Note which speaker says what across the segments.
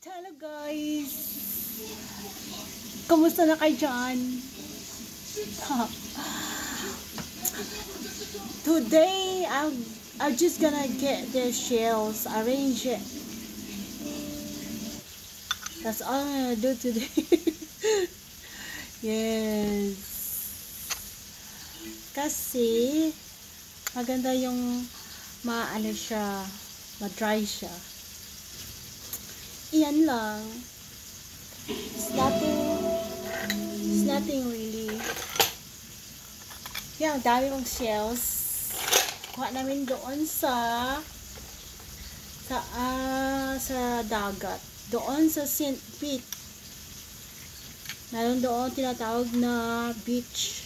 Speaker 1: Hello guys! Kamusta na kayo dyan? Today, I'm just gonna get the shells, arrange it. That's all I'm gonna do today. Yes. Kasi, maganda yung maano siya, ma-dry siya. Iyan lang. It's nothing really. Yan, dami kong shells. Kuha namin doon sa dagat. Doon sa St. Pete. Meron doon tinatawag na beach.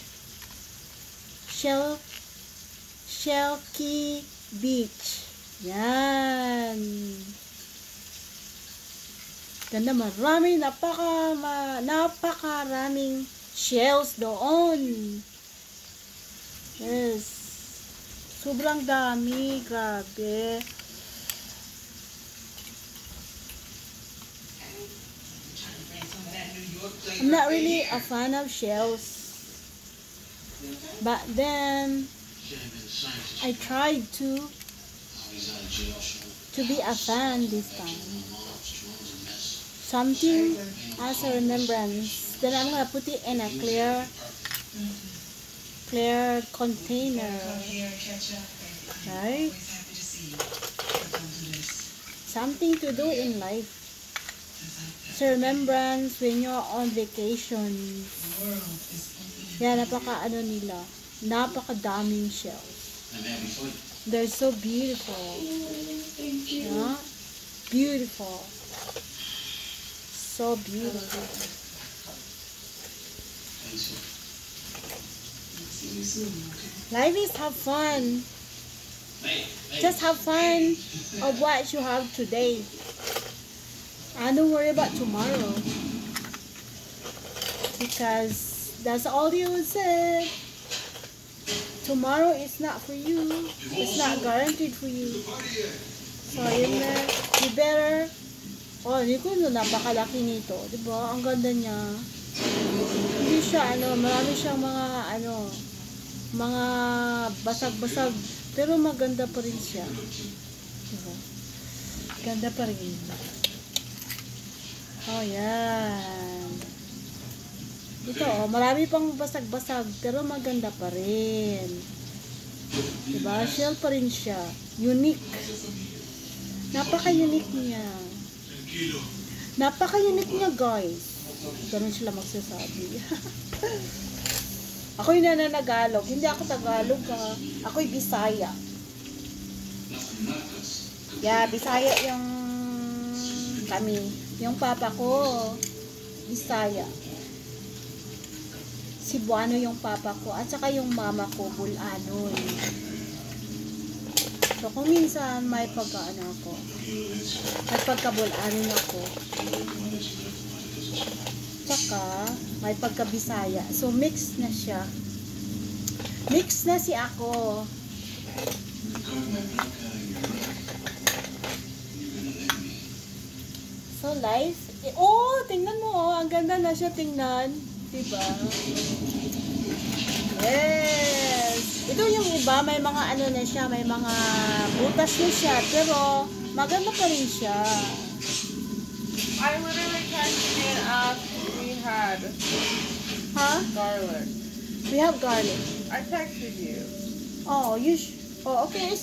Speaker 1: Shelky Beach. Yan. Ganda, napakaraming shells doon. Yes. Sobrang dami, grabe. I'm not really a fan of shells. But then I tried to be a fan this time. Something as a remembrance. Then I'm gonna put it in a clear container. Right? Something to do in life. As a remembrance when you're on vacation. Yeah, napakadaming shells. They're so beautiful. Yeah? Beautiful. So beautiful. Life is have fun. Just have fun of what you have today. And don't worry about tomorrow. Because that's all you said. Tomorrow is not for you. It's not guaranteed for you. So you better. Oh, hindi ko napakalaki nito. Diba? Ang ganda niya. Hindi siya, marami siyang mga basag-basag. Pero maganda pa rin siya. Diba? Ganda pa rin. Oh, yan. Ito, marami pang basag-basag. Pero maganda pa rin. Diba? Shell pa rin siya. Unique. Napaka-unique niya. Napaka-unique niya, guys. Ganun sila magsasabi. Ako'y nananagalog. Hindi ako Tagalog, ha. Ako'y Bisaya. Yeah, Bisaya yung kami. Yung papa ko, Bisaya. Cebuano yung papa ko. At saka yung mama ko, Bulanoy. So, kung minsan may ako, may pagkabulanin ako, tsaka may pagkabisaya. So, mix na siya. Mix na si ako. So, life, tingnan mo, ang ganda na siya tingnan. Diba? Yes! Ito yung iba, may mga na siya, may mga butas na siya, pero maganda pa rin siya.
Speaker 2: I literally texted you and asked if we had garlic.
Speaker 1: We have garlic.
Speaker 2: I texted you.
Speaker 1: Oh, okay.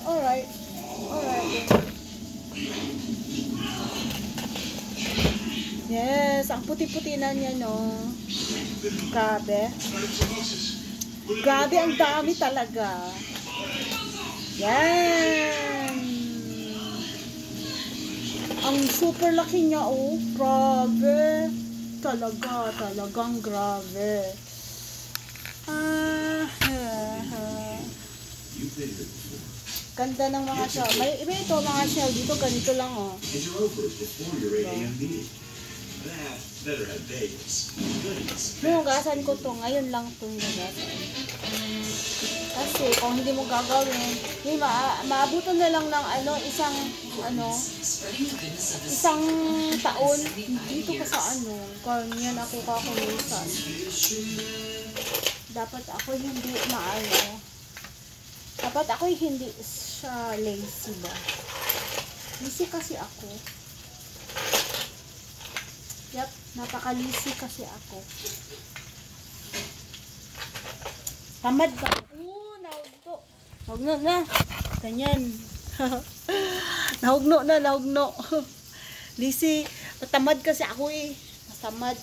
Speaker 1: Alright. Yes, ang puti-puti na niya, no? Grabe. Grabe, ang dami talaga. Yan. Ang super laki niya, oh. Grabe. Talagang grabe. Ganda ng mga shell. May iba ito, mga shell dito, ganito lang, oh. Hinugasan ko to. Ngayon lang to hinugasan. Kasi kung hindi mo gagawin, maabutan na lang ng isang taon. Dito ka sa ganyan ako kakulisan. Dapat ako hindi dapat ako hindi siya lazy ba. Lazy kasi ako. Yep, napaka-lazy kasi ako. Tamad ba? Nahugno. Nahugno na. Ganyan. Nahugno. Lazy. Matamad kasi ako eh. Matamad.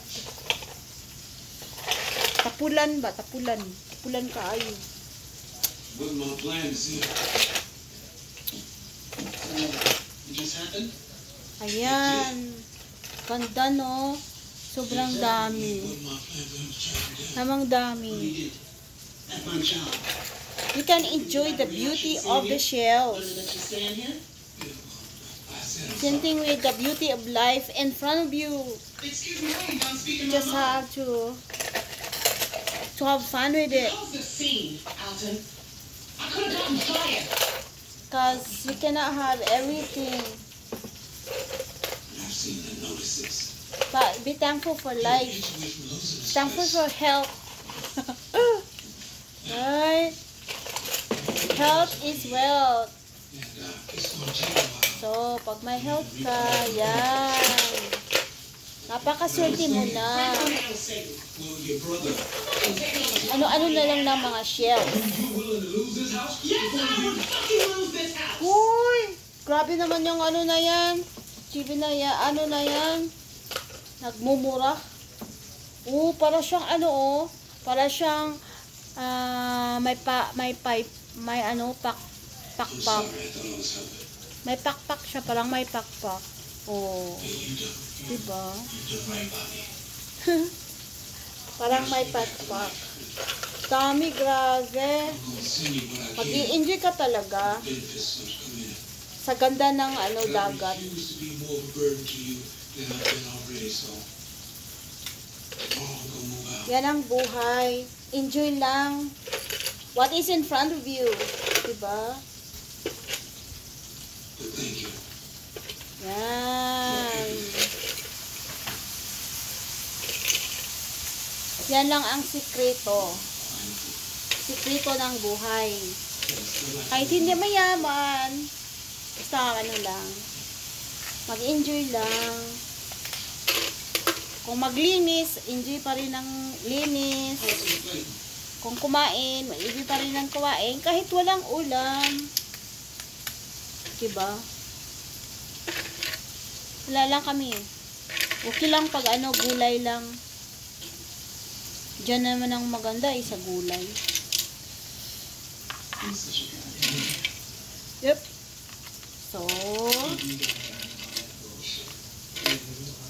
Speaker 1: Tapulan ba? Tapulan ka ayo.
Speaker 3: What my plans here? It just happened?
Speaker 1: Ayan. Ganda no. Sobrang dami. Namang dami. You can enjoy the beauty of the shells. Same thing with the beauty of life in front of you. You just have to have fun with it. Because you cannot have everything. But be thankful for life. Thankful for health. Right? Health is wealth. So, pag may health ka, yan. Napakaswerte mo na. Ano-ano na lang ng mga shells. Uy! Grabe naman yung na yan. Chibi na yan. Na yan. Nagmumura. Para siyang para siyang pakpak. May pakpak siya, parang may pakpak. Diba? Parang may pakpak. Dami, grabe. Mag-i-enjoy ka talaga sa ganda ng dagat. Yan ang buhay. Enjoy lang what is in front of you. Diba? Yan. Yan lang ang sikreto. Sikreto ng buhay. Kahit hindi mayaman, basta lang. Mag-enjoy lang. Kung maglinis, enjoy pa rin ang linis. Kung kumain, mag-enjoy pa rin ang kumain. Kahit walang ulam. Diba? Wala lang kami. Okay lang pag gulay lang. Diyan naman ang maganda sa gulay. Yep. So,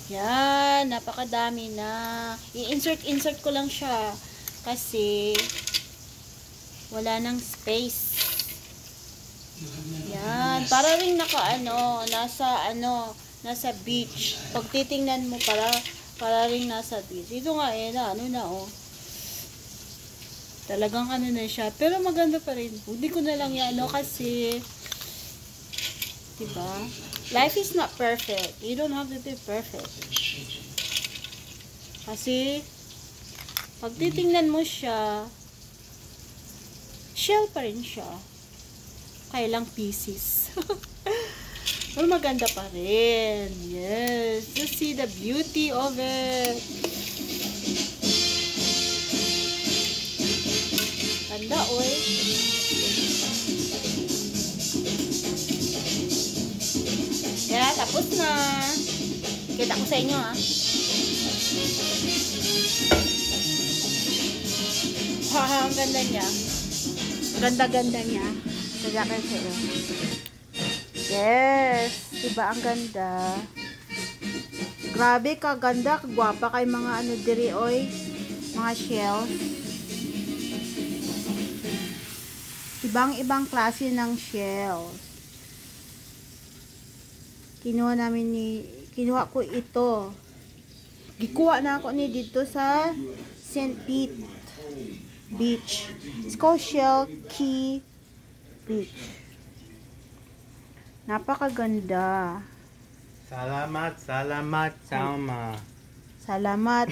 Speaker 1: yan. Napakadami na. I-insert ko lang siya. Kasi, wala nang space. Yan. Para rin nasa beach. Pag titingnan mo para rin nasa beach. Ito nga talagang na siya. Pero maganda pa rin. Hindi ko na lang kasi diba? Life is not perfect. You don't have to be perfect. Kasi pag titingnan mo siya, shell pa rin siya. Kailang pieces. Pero maganda pa rin. Yes. Just see the beauty of it. Ganda, oy. Kaya, tapos na. Kita ko sa inyo, ha. Wow, ang ganda niya. Ganda-ganda niya. Sagakan sa'yo. Yes. Diba, ang ganda. Grabe, kaganda, kagwapa kay mga diri, oy. Mga shells. Ibang-ibang klase ng shells. Kinuha ko ito. Gikuha na ako ni dito sa St. Pete Beach. It's called Shell Key Beach. Napakaganda.
Speaker 4: Salamat, Sama.
Speaker 1: Salamat.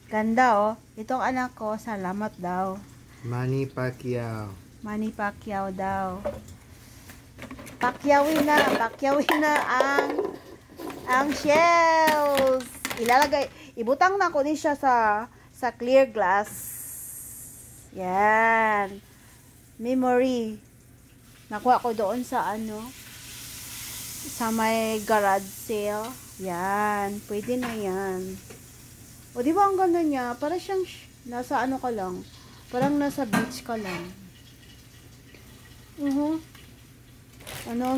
Speaker 1: Ganda oh. Itong anak ko, salamat daw.
Speaker 4: Manny Pacquiao.
Speaker 1: Manny Pacquiao daw. Pakyawin na ang shells. Ibutang na ko ni siya sa clear glass. Yan. Memory. Nakuha ko doon sa sa may garage sale. Yan. Pwede na yan. O, di ba ang ganda niya? Para siyang nasa ka lang. Parang nasa beach ka lang.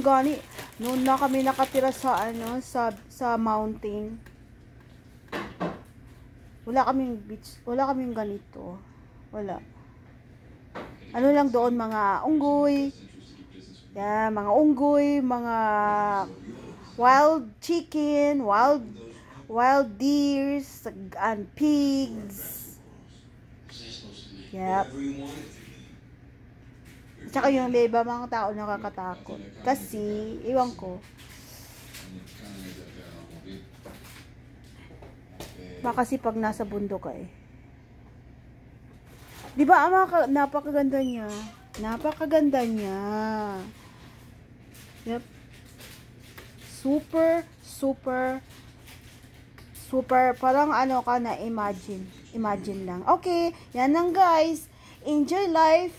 Speaker 1: Gani? Noon na kami nakatira sa sa mountain. Wala kaming beach, wala kaming ganito. Wala. Ano lang doon, mga unggoy. Yeah, mga unggoy, mga wild chicken, wild deers, and pigs. Yep. Tsaka yung iba mga tao nakakatakot. Kasi, iwan ko. Kasi pag nasa bundok ka eh. Diba, napakaganda niya. Napakaganda niya. Yep. Super, parang ka na imagine lang. Okay, yan lang guys. Enjoy life.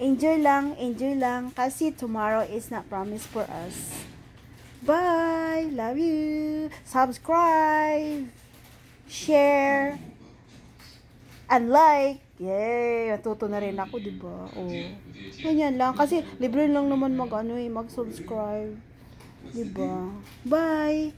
Speaker 1: Enjoy lang. Kasi tomorrow is not promised for us. Bye. Love you. Subscribe. Share. And like. Yay. Natuto na rin ako, diba? Oh. Ganyan lang. Kasi libre lang naman mag-subscribe. Diba? Bye.